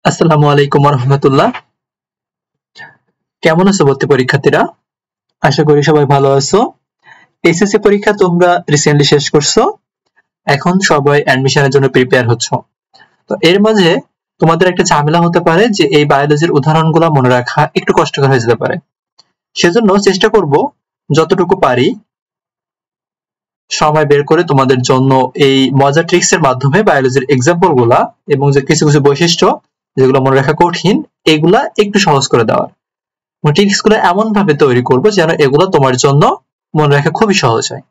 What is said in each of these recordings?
আসসালামু আলাইকুম রহমতুল্লাহ। কেমন আছো ভর্তি পরীক্ষার্থীরা? আশা করি সবাই ভালো আছো। এসএসসি পরীক্ষা তোমরা রিসেন্টলি শেষ করছো, এখন সবাই অ্যাডমিশনের জন্য প্রিপেয়ার হচ্ছ। তো এর মাঝে তোমাদের একটা ঝামেলা হতে পারে যে এই বায়োলজির উদাহরণগুলো মনে রাখা একটু কষ্টকর হয়ে যেতে পারে। সেজন্য চেষ্টা করব যতটুকু পারি সময় বের করে তোমাদের জন্য এই মজার ট্রিক্স এর মাধ্যমে বায়োলজির এক্সাম্পল গুলা এবং যে কিছু কিছু বৈশিষ্ট্য যেগুলো মনে রাখা কঠিন এগুলা একটু সহজ করে দেওয়ার। ট্রিক্স গুলো এমন ভাবে তৈরি করবো যেন এগুলো তোমার জন্য মনে রাখা খুবই সহজ হয়।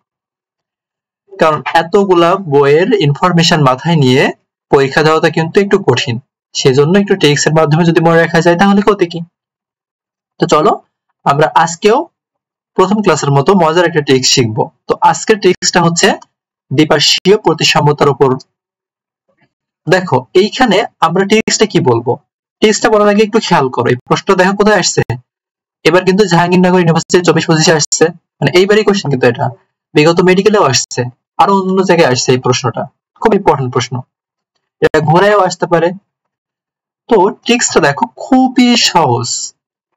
কারণ এতগুলা বইয়ের ইনফরমেশন মাথায় নিয়ে পরীক্ষা দেওয়াটা কিন্তু একটু কঠিন, সেজন্য একটু ট্রিক্স এর মাধ্যমে যদি মনে রাখা যায় তাহলে ক্ষতি কি। তো চলো আমরা আজকেও প্রথম ক্লাসের মতো মজার একটা ট্রিক্স শিখবো। তো আজকের ট্রিক্সটা হচ্ছে দ্বিপার্শ্বীয় প্রতিসাম্যতার উপর। দেখো এইখানে আমরা ট্রিক্সটা কি বলবো, ট্রিক্সটা বলার আগে একটু খেয়াল করো এই প্রশ্নটা দেখো কোথায় আসছে। এবার কিন্তু জাহাঙ্গীরনগর ইউনিভার্সিটি 24-25 আসছে, মানে এইবারই কোশ্চেন, কিন্তু এটা বিগত মেডিকেলেও আসছে, আরো অন্য জায়গায় আসছে। এই প্রশ্নটা খুব ইম্পর্টেন্ট প্রশ্ন, এটা ঘোরায়ও আসতে পারে। তো ট্রিক্সটা দেখো খুবই সহজ।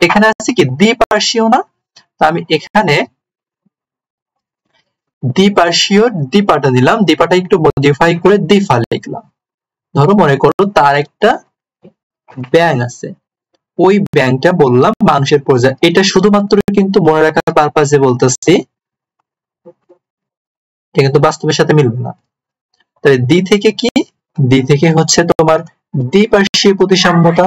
এখানে আছে কি দ্বিপার্শ্বীয় না, তো আমি এখানে দ্বিপার্শ্বীয় দ্বিপাটা দিলাম, দ্বিপাটা একটু মডিফাই করে দ্বিফা লিখলাম। ধরো মনে করো তার একটা ব্যাঙ আছে, ওই ব্যাংকটা বললাম মানুষের প্রজাতি। এটা শুধুমাত্র কিন্তু মনে রাখার পারপাসে বলতেছি, এটা কিন্তু বাস্তবের সাথে মিলবে না। তাহলে দ্বি থেকে কি, দ্বি থেকে হচ্ছে তোমার দ্বিপার্শ্বীয় প্রতিসাম্যতা,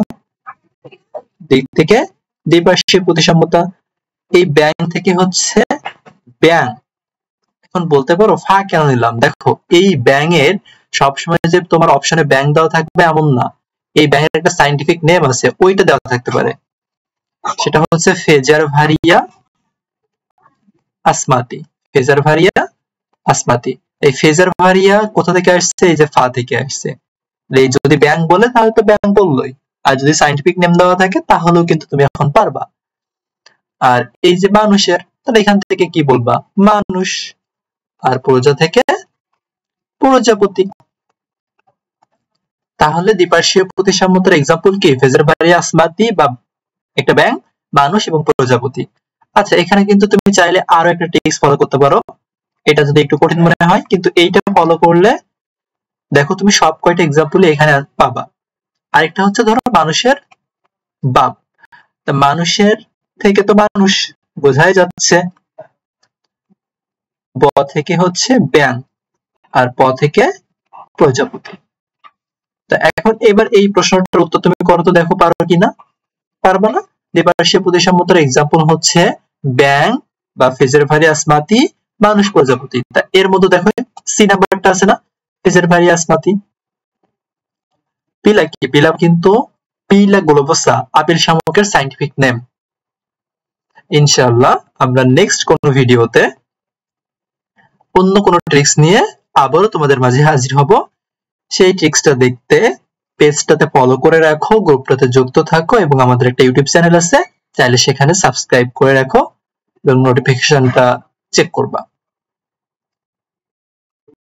দিক থেকে দ্বিপার্শ্বীয় প্রতিসাম্যতা। এই ব্যাংক থেকে হচ্ছে ব্যাং। এখন বলতে পারো ফা কেন নিলাম, দেখো এই ব্যাঙের সবসময় যে তোমার অপশনে ব্যাং দেওয়া থাকবে এমন না, এই ব্যাঙের একটা সাইন্টিফিক নেম আছে, ওইটা দেওয়া থাকতে পারে। সেটা হচ্ছে ফেজারভারিয়া আসমাতি। ফেজারভারিয়া আসমাতি, এই ফেজারভারিয়া কোথা থেকে আসছে, এই যে ফা থেকে আসছে। এই যদি ব্যাং বলে তাহলে তো ব্যাং বললোই, আর যদি সাইন্টিফিক নেম দেওয়া থাকে তাহলেও কিন্তু তুমি এখন পারবা। আর এই যে মানুষের, তাহলে এখান থেকে কি বলবা, মানুষ। আর প্রজা থেকে প্রজাপতি। তাহলে দ্বিপার্শ্বীয় প্রতিসাম্যতার এক্সাম্পল কি, ফেজারভারিয়া আসমাতি বা একটা ব্যাং, মানুষ এবং প্রজাপতি। আচ্ছা এখানে কিন্তু তুমি চাইলে আরো একটা ট্রিক্স ফলো করতে পারো, এটা যদি একটু কঠিন মনে হয়, কিন্তু এইটা ফলো করলে দেখো তুমি সব কয়টা এক্সাম্পল এখানে পাবা। আরেকটা হচ্ছে ধরো মানুষের বাপ, তা মানুষের থেকে তো মানুষ বোঝাই যাচ্ছে, ব থেকে হচ্ছে ব্যাং, আর প থেকে প্রজাপতি। তা এখন এবার এই প্রশ্নটার উত্তর তুমি করো তো, দেখো পারো কিনা। পারবা না। দ্বিপার্শ্বীয় প্রতিসাম্যতার এক্সাম্পল হচ্ছে ব্যাং বা ফেজারভারিয়া আসমাতি, মানুষ, প্রজাপতি। তা এর মধ্যে দেখো সি নাম্বারটা আছে না, ফেজারভারিয়া আসমাতি। পিলা কি, পিলা কিন্তু পিলা গ্লোবোসা, আপেল শামুকের সাইন্টিফিক নেম। ইনশাআল্লাহ আমরা নেক্সট কোন ভিডিওতে অন্য কোন ট্রিক্স নিয়ে আবারও তোমাদের মাঝে হাজির হব। সেই ট্রিক্সটা দেখতে পেজটাতে ফলো করে রাখো, গ্রুপটাতে যুক্ত থাকো, এবং আমাদের একটা ইউটিউব চ্যানেল আছে, চাইলে সেখানে সাবস্ক্রাইব করে রাখো এবং নোটিফিকেশনটা চেক করবা।